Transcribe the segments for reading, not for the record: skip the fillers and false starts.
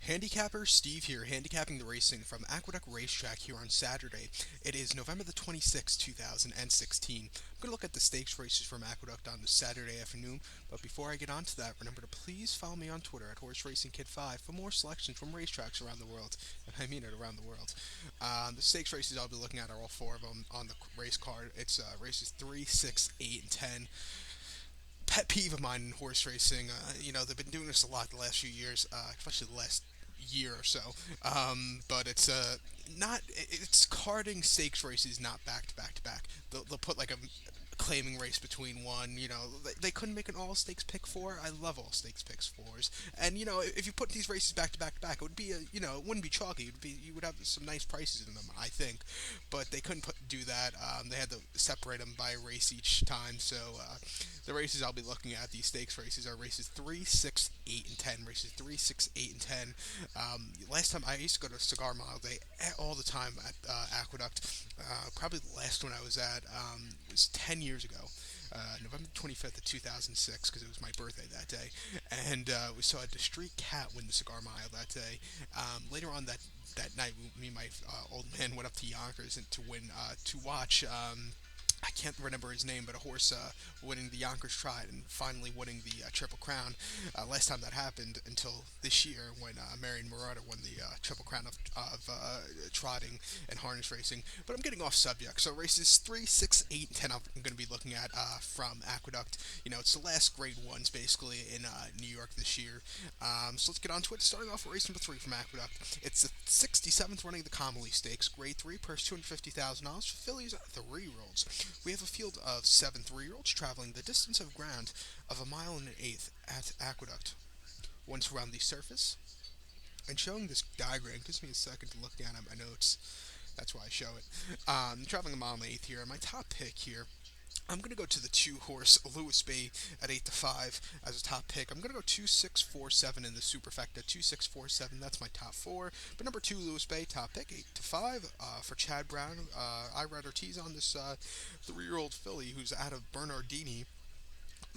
Handicapper Steve here, handicapping the racing from Aqueduct Racetrack here on Saturday. It is November the 26th, 2016. I'm going to look at the stakes races from Aqueduct on this Saturday afternoon, but before I get on to that, remember to please follow me on Twitter at HorseRacingKid5 for more selections from racetracks around the world, and I mean it, around the world. The stakes races I'll be looking at are all four of them on the race card. It's races 3, 6, 8, and 10. Pet peeve of mine in horse racing. They've been doing this a lot the last few years, especially the last year or so. But it's not. It's carding stakes races, not back to back to back. They'll put like a claiming race between one. They couldn't make an all stakes pick four. I love all stakes picks fours. And if you put these races back to back to back, it would be it wouldn't be chalky. You would have some nice prices in them, I think. But they couldn't do that. They had to separate them by a race each time. So the races I'll be looking at, these stakes races, are races 3, 6, 8, and 10. Races 3, 6, 8, and 10. Last time I used to go to Cigar Mile Day all the time at Aqueduct. Probably the last one I was at was 10 years ago. November 25th of 2006, because it was my birthday that day, and we saw a Discreet Cat win the Cigar Mile that day. Later on that night, me and my old man went up to Yonkers and to watch. I can't remember his name, but a horse winning the Yonkers Trot and finally winning the Triple Crown. Last time that happened until this year when Marion Marauder won the Triple Crown of trotting and harness racing. But I'm getting off subject. So races 3, 6, 8, and 10 I'm going to be looking at from Aqueduct. It's the last grade ones basically in New York this year. So let's get on to it. Starting off with race number 3 from Aqueduct. It's the 67th running of the Commonly Stakes. Grade 3, purse $250,000 for fillies 3-year-olds. We have a field of 7 3-year-olds traveling the distance of ground of 1.125 miles at Aqueduct. Once around the surface, and showing this diagram gives me a second to look down at my notes. That's why I show it. Traveling 1.125 miles here. My top pick here, I'm going to go to the 2-horse Lewis Bay at 8 to 5 as a top pick. I'm going to go 2, 6, 4, 7 in the Superfecta. 2, 6, 4, 7. That's my top 4. But number 2, Lewis Bay, top pick, 8 to 5 for Chad Brown. I rather tease on this 3-year-old filly who's out of Bernardini.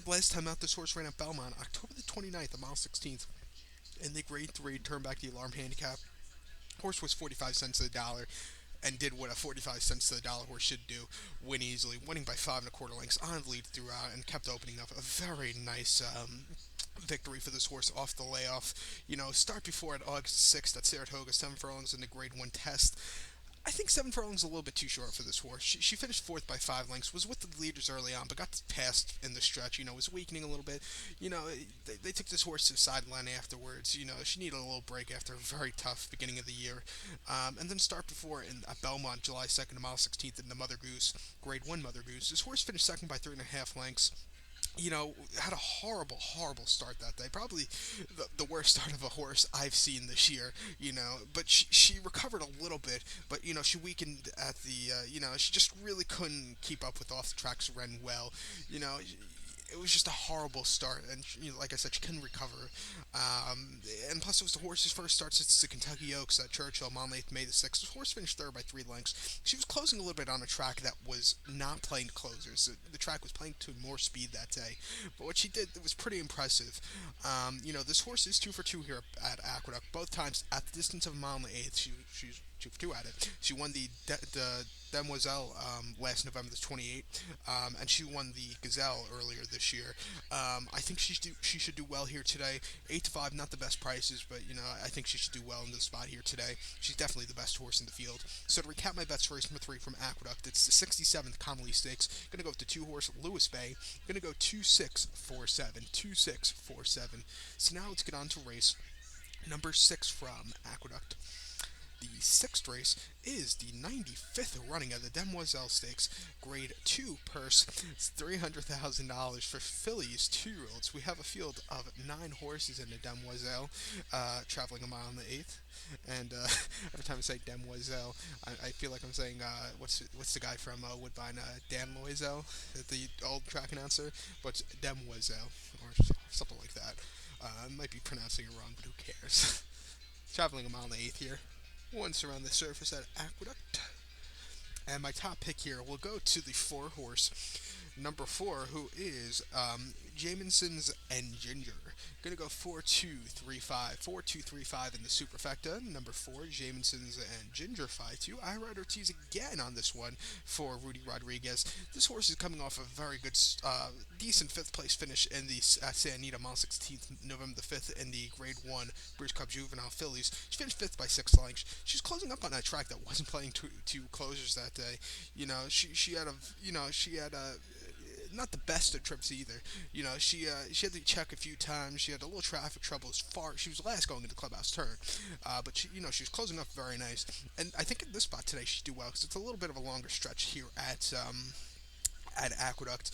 Last time out, this horse ran at Belmont, October the 29th, a mile 16th, in the Grade 3 Turnback the Alarm Handicap. Horse was 45 cents to the dollar and did what a 45 cents to the dollar horse should do, win easily, winning by 5 1/4 lengths on the lead throughout, and kept opening up a very nice victory for this horse off the layoff. Start before at August 6th at Saratoga, 7 furlongs in the Grade 1 test. I think 7 furlongs a little bit too short for this horse. She finished 4th by 5 lengths, was with the leaders early on, but got passed in the stretch, was weakening a little bit. They took this horse to the sideline afterwards. She needed a little break after a very tough beginning of the year. And then start before at Belmont, July 2nd, a mile 16th in the Mother Goose, Grade 1 Mother Goose. This horse finished 2nd by 3.5 lengths. Had a horrible, horrible start that day. Probably the worst start of a horse I've seen this year, But she recovered a little bit, but, she weakened at she just really couldn't keep up with off the tracks run well. It was just a horrible start, and like I said, she couldn't recover. And plus, it was the horse's first start since the Kentucky Oaks at Churchill, Monmouth, May the 6th. The horse finished 3rd by 3 lengths. She was closing a little bit on a track that was not playing to closers. The track was playing to more speed that day, but what she did was pretty impressive. This horse is 2 for 2 here at Aqueduct. Both times at the distance of 1.125 miles, she's 2 for 2 at it. She won the Demoiselle last November the 28th, and she won the Gazelle earlier this year. I think she should do well here today. 8 to 5, not the best prices, but I think she should do well in this spot here today. She's definitely the best horse in the field. So to recap my bets for race number 3 from Aqueduct, it's the 67th Commonly Stakes. Gonna go with the 2-horse Lewis Bay. Gonna go 2, 6, 4, 7, 2, 6, 4, 7. So now let's get on to race number 6 from Aqueduct. The 6th race is the 95th running of the Demoiselle Stakes, Grade 2 purse. It's $300,000 for fillies 2-year-olds. We have a field of 9 horses in the Demoiselle, traveling 1.125 miles. And every time I say Demoiselle, I feel like I'm saying, what's the guy from Woodbine, Dan Loisel, the old track announcer? But it's Demoiselle, or something like that. I might be pronouncing it wrong, but who cares? Traveling 1.125 miles here. Once around the surface at Aqueduct. And my top pick here will go to the 4-horse Number 4, who is Jamieson's and Ginger. Gonna go 4-2-3-5. 4-2-3-5 in the superfecta. Number 4, Jamieson's and Ginger 5-2. I ride Ortiz again on this one for Rudy Rodriguez. This horse is coming off a very good, decent fifth place finish in the San Anita Mile 16th, November the 5th, in the Grade 1 British Cup Juvenile Fillies. She finished fifth by 6 lengths. She's closing up on that track that wasn't playing two closers that day. She had a she had a not the best of trips either. She had to check a few times. She had a little traffic trouble as far. She was last going into clubhouse turn, but she was closing up very nice. And I think in this spot today she'd do well because it's a little bit of a longer stretch here at Aqueduct.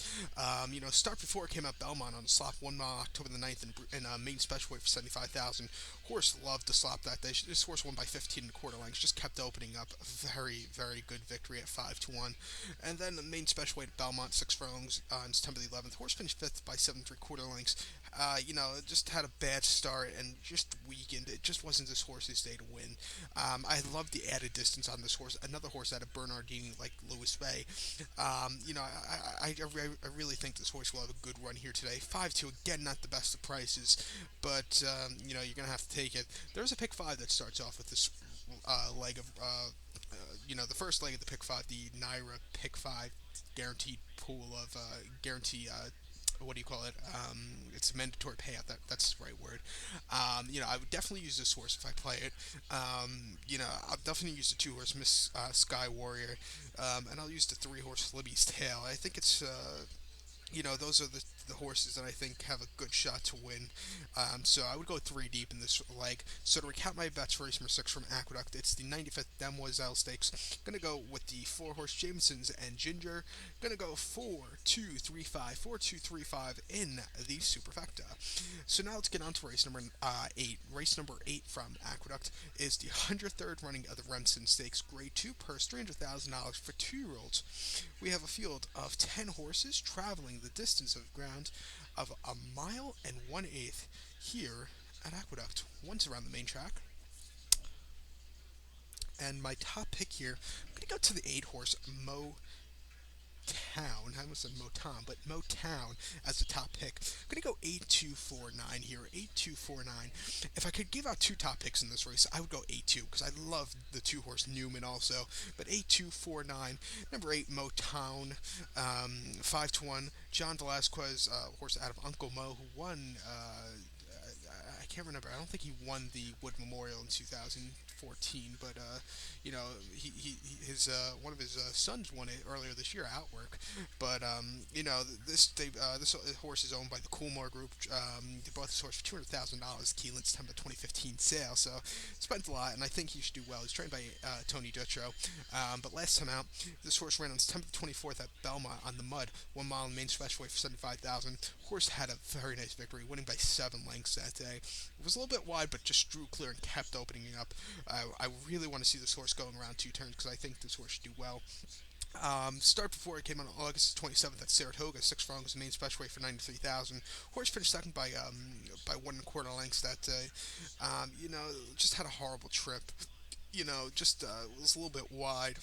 Start before it came out Belmont on the slop 1 mile October the 9th in main special weight for 75,000. Horse loved the slop that day. This horse won by 15 and a quarter lengths. Just kept opening up. Very, very good victory at 5-1. And then the main special weight at Belmont, 6 furlongs on September the 11th. Horse finished fifth by 7 3/4 lengths. It just had a bad start and just weakened. It just wasn't this horse's day to win. I love the added distance on this horse. Another horse out of Bernardini like Louis Bay. I really think this horse will have a good run here today. 5-2, again, not the best of prices, but you're gonna have to take it. There's a pick five that starts off with this leg of the first leg of the pick five, the Naira pick five guaranteed pool of guarantee. What do you call it? It's a mandatory payout. That's the right word. I would definitely use this horse if I play it. I'll definitely use the 2 horse Miss Sky Warrior, and I'll use the 3 horse Libby's Tail. I think it's those are the horses that I think have a good shot to win. So I would go 3 deep in this leg. So to recount my bets for race number 6 from Aqueduct, it's the 95th Demoiselle Stakes. Gonna go with the 4 horse Jameson's and Ginger. Gonna go 4-2-3-5, 4-2-3-5 in the Superfecta. So now let's get on to race number 8. Race number 8 from Aqueduct is the 103rd running of the Remsen Stakes, Grade 2 purse, $300,000 for 2-year-olds. We have a field of 10 horses traveling the distance of ground of 1.1 miles here at Aqueduct. One's around the main track. And my top pick here, I'm going to go to the 8 horse Mo Town. I almost said Motown, but Motown as the top pick. I'm going to go 8-2-4-9 here. 8-2-4-9. If I could give out 2 top picks in this race, I would go 8-2 because I love the 2 horse Newman also. But 8-2-4-9. Number 8, Motown. 5-1. John Velasquez, horse out of Uncle Mo, who won. I can't remember. I don't think he won the Wood Memorial in 2014, but his one of his sons won it earlier this year, Outwork. But this horse is owned by the Coolmore Group. They bought this horse for $200,000. Keelan's September 2015 sale, so spent a lot, and I think he should do well. He's trained by Tony Dutrow. But last time out, this horse ran on September 24th at Belmont on the mud, 1 mile in main special weight for 75,000. Horse had a very nice victory, winning by 7 lengths that day. It was a little bit wide, but just drew clear and kept opening up. I really want to see this horse going around 2 turns because I think this horse should do well. Start before it came on August 27th at Saratoga, 6 furlongs, main special weight for 93,000. Horse finished second by 1.25 lengths that day. Just had a horrible trip. Just was a little bit wide.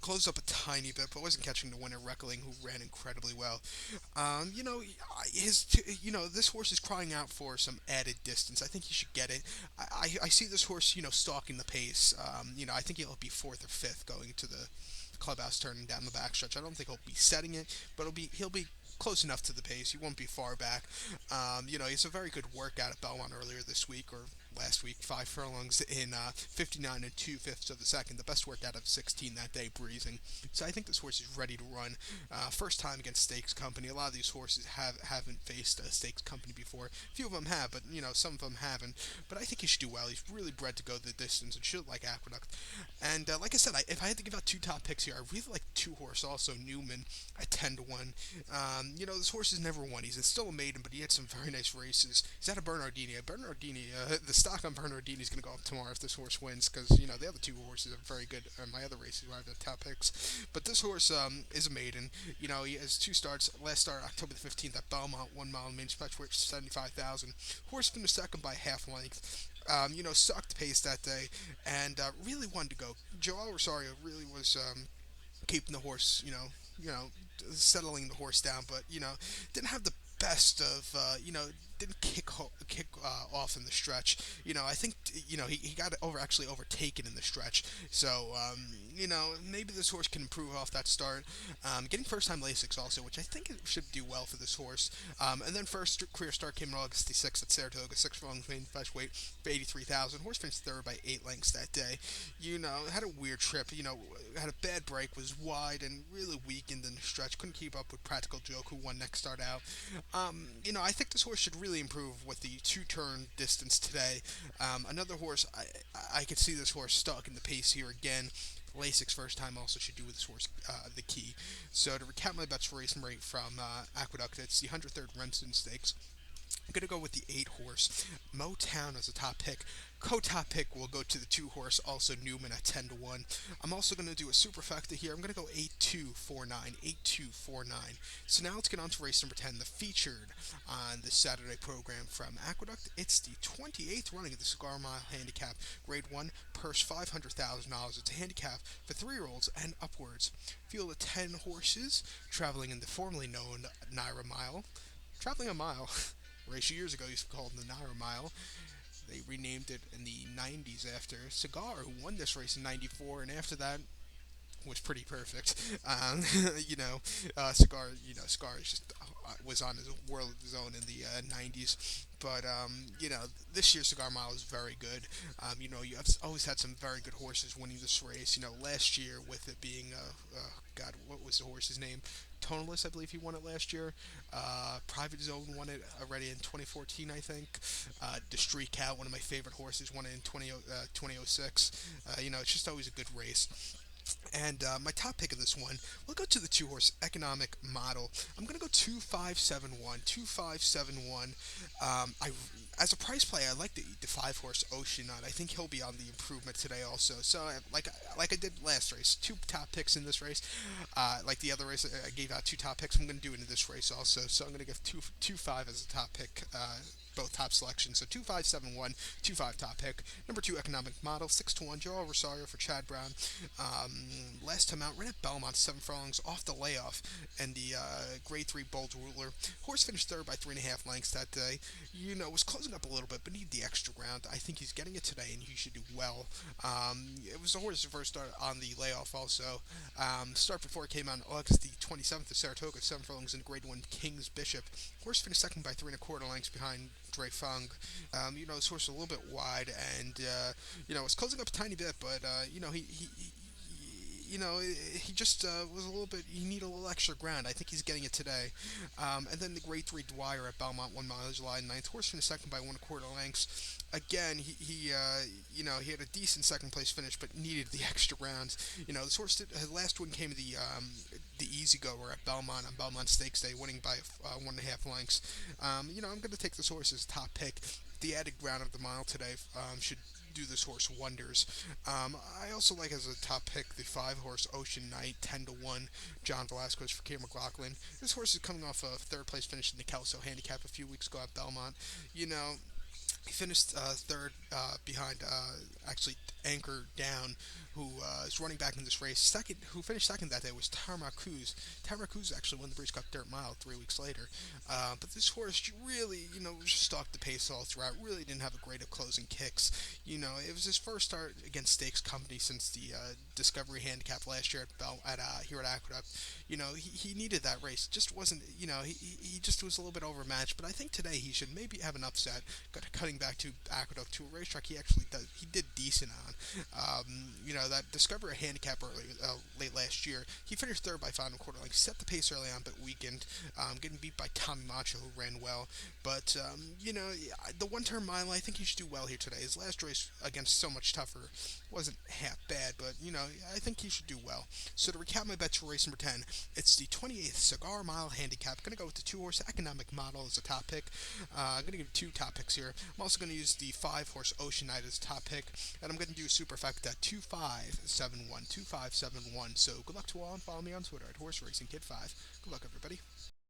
Closed up a tiny bit, but wasn't catching the winner, Reckling, who ran incredibly well. This horse is crying out for some added distance. I think he should get it. I see this horse, stalking the pace. I think he'll be fourth or fifth going to the clubhouse turn down the backstretch. I don't think he'll be setting it, but he'll be close enough to the pace. He won't be far back. He's a very good workout at Belmont earlier this week or last week. 5 furlongs in 59 and 2/5 of the second. The best workout of 16 that day, breezing. So I think this horse is ready to run. First time against Stakes Company. A lot of these horses haven't faced a Stakes Company before. A few of them have, but some of them haven't. But I think he should do well. He's really bred to go the distance and should like Aqueduct. And like I said, if I had to give out 2 top picks here, I really like the 2 horse also, Newman at 10-1. This horse has never won. He's still a maiden, but he had some very nice races. He's out of Bernardini. The stock on Bernardini is going to go up tomorrow if this horse wins, because the other 2 horses are very good. My other races where I have the top picks, but this horse is a maiden. He has 2 starts. Last start October the 15th at Belmont, 1 mile main special weight, 75,000. Horse finished second by half length. Sucked pace that day, and really wanted to go. Joel Rosario really was keeping the horse, settling the horse down, but didn't have the best of didn't kick off in the stretch. I think he got actually overtaken in the stretch. So maybe this horse can improve off that start. Getting first time Lasix also, which I think it should do well for this horse. And then first career start came on August the 6th at Saratoga, 6 furlongs main fresh weight for 83,000. Horse finished third by 8 lengths that day. Had a weird trip. Had a bad break, was wide and really weakened in the stretch. Couldn't keep up with Practical Joke, who won next start out. I think this horse should really improve with the two-turn distance today. Another horse, I could see this horse stuck in the pace here again. Lasix first time also should do with this horse the key. So to recap my bets for racing rate from Aqueduct, it's the 103rd Remsen Stakes. I'm going to go with the 8 horse. Motown as a top pick. Co-top pick will go to the 2 horse, also Newman at 10-1. I'm also going to do a superfecta here. I'm going to go 8-2-4-9, 8-2-4-9. So now let's get on to race number 10, the featured on the Saturday program from Aqueduct. It's the 28th running of the Cigar Mile Handicap, Grade 1, purse $500,000. It's a handicap for 3-year-olds and upwards. Field of 10 horses, traveling in the formerly known Naira Mile. Traveling a mile. Race years ago used to be called the Naira Mile. They renamed it in the 90s after Cigar, who won this race in 94, and after that was pretty perfect. Cigar, Cigar just was on his world of his own in the 90s. But this year's Cigar Mile is very good. You have always had some very good horses winning this race. Last year with it being God, what was the horse's name? Tonalist, I believe he won it last year. Private Zone won it already in 2014, I think. The Street Cat, one of my favorite horses, won it in 2006. It's just always a good race. And my top pick of this one, we'll go to the 2 horse economic model. I'm going to go 2571. 2571. I As a price play, I like the 5 horse Oceanaut. I think he'll be on the improvement today also. So like I did last race, 2 top picks in this race. Like the other race, I gave out 2 top picks. I'm going to do it in this race also. So I'm going to give 2-5 as a top pick. Both top selections. So 2571, 2-5 top pick. Number 2 economic model, 6-1 Joe Rosario for Chad Brown. Last time out, ran at Belmont, 7 furlongs off the layoff, and the Grade 3 Bold Ruler. Horse finished third by 3.5 lengths that day. Was closing up a little bit, but needed the extra ground. I think he's getting it today, and he should do well. It was the horse's first start on the layoff also. Start before it came on August the 27th at Saratoga, 7 furlongs in Grade 1 King's Bishop. Horse finished second by 3.25 lengths behind Dre Fung. His horse was a little bit wide, and was closing up a tiny bit, but he just was a little bit. He needed a little extra ground. I think he's getting it today. And then the Grade 3 Dwyer at Belmont, 1 mile, July 9th. Horse finished second by 1/4 lengths. Again, he had a decent second place finish, but needed the extra ground. This horse his last win came to the Easy Goer at Belmont on Belmont Stakes Day, winning by 1.5 lengths. I'm going to take this horse as top pick. The added ground of the mile today should do this horse wonders. I also like as a top pick the 5-horse Ocean Knight, 10-1 John Velasquez for Kim McLaughlin. This horse is coming off a third place finish in the Kelso Handicap a few weeks ago at Belmont. He finished third behind actually Anchor Down, who is running back in this race. Second, who finished second that day was Tarmac-Cruz. Tarmac-Cruz actually won the Breeze Cup Dirt Mile 3 weeks later. But this horse really, just stalked the pace all throughout. Really didn't have a great of closing kicks. It was his first start against Stakes Company since the Discovery Handicap last year here at Aqueduct. He needed that race. Just wasn't, he just was a little bit overmatched. But I think today he should maybe have an upset. Cutting back to Aqueduct, to a racetrack he did decent on. That Discovery Handicap late last year, he finished third by 5.25 lengths. Set the pace early on, but weakened. Getting beat by Tommy Macho, who ran well. But the 1-turn mile, I think he should do well here today. His last race against So Much Tougher wasn't half bad, but I think he should do well. So to recap my bets for race number 10, it's the 28th Cigar Mile Handicap. Going to go with the 2-horse economic model as a top pick. I'm going to give 2 top picks here. I'm also going to use the 5-horse Ocean Knight as a top pick, and I'm going to do a superfecta at 2571. 2571. So good luck to all, and follow me on Twitter at Horse Racing Kid 5. Good luck, everybody.